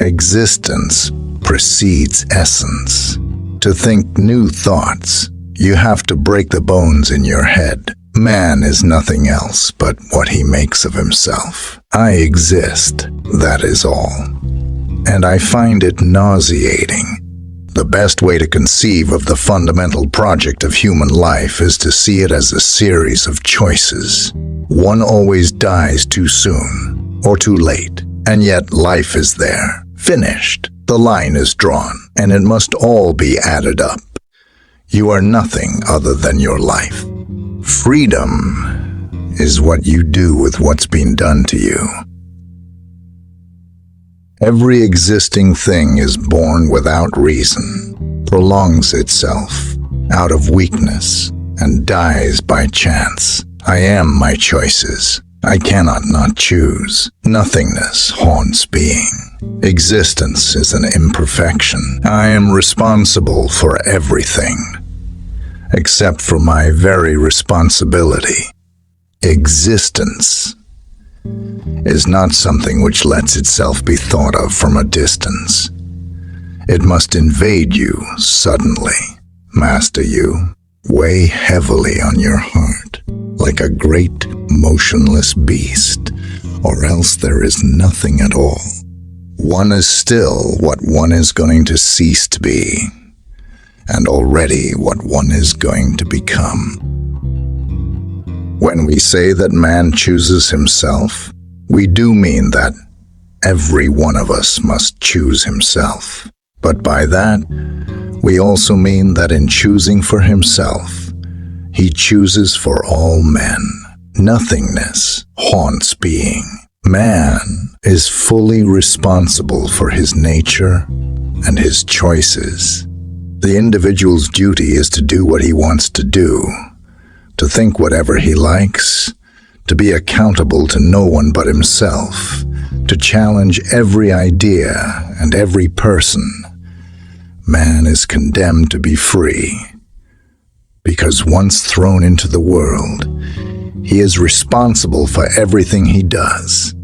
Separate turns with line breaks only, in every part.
Existence precedes essence. To think new thoughts, you have to break the bones in your head. Man is nothing else but what he makes of himself. I exist, that is all. And I find it nauseating. The best way to conceive of the fundamental project of human life is to see it as a series of choices. One always dies too soon or too late, and yet life is there, finished. The line is drawn, and it must all be added up. You are nothing other than your life. Freedom is what you do with what's been done to you. Every existing thing is born without reason, prolongs itself out of weakness, and dies by chance. I am my choices. I cannot not choose. Nothingness haunts being. Existence is an imperfection. I am responsible for everything, except for my very responsibility. Existence is not something which lets itself be thought of from a distance. It must invade you suddenly, master you, weigh heavily on your heart, like a great motionless beast, or else there is nothing at all. One is still what one is going to cease to be, and already what one is going to become. When we say that man chooses himself, we do mean that every one of us must choose himself. But by that, we also mean that in choosing for himself, he chooses for all men. Nothingness haunts being. Man is fully responsible for his nature and his choices. The individual's duty is to do what he wants to do, to think whatever he likes, to be accountable to no one but himself, to challenge every idea and every person. Man is condemned to be free, because once thrown into the world, he is responsible for everything he does.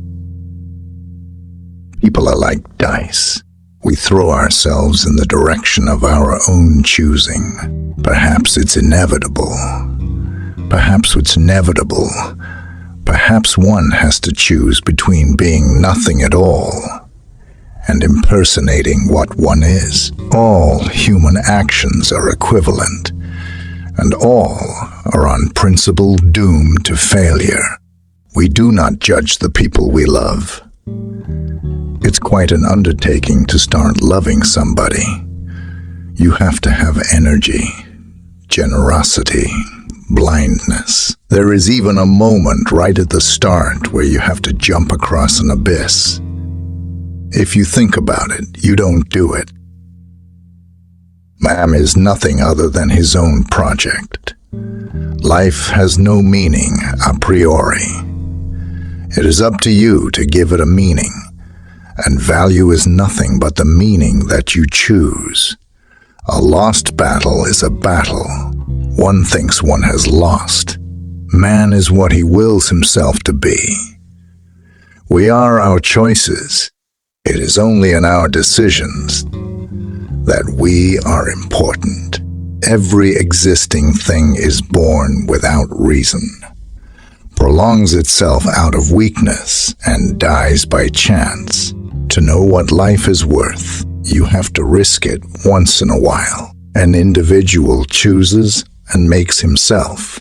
People are like dice. We throw ourselves in the direction of our own choosing. Perhaps it's inevitable. Perhaps it's inevitable. Perhaps one has to choose between being nothing at all and impersonating what one is. All human actions are equivalent, and all are on principle doomed to failure. We do not judge the people we love. It's quite an undertaking to start loving somebody. You have to have energy, generosity, blindness. There is even a moment right at the start where you have to jump across an abyss. If you think about it, you don't do it. Man is nothing other than his own project. Life has no meaning a priori. It is up to you to give it a meaning, and value is nothing but the meaning that you choose. A lost battle is a battle one thinks one has lost. Man is what he wills himself to be. We are our choices. It is only in our decisions that we are important. Every existing thing is born without reason, prolongs itself out of weakness, and dies by chance. To know what life is worth, you have to risk it once in a while. An individual chooses and makes himself.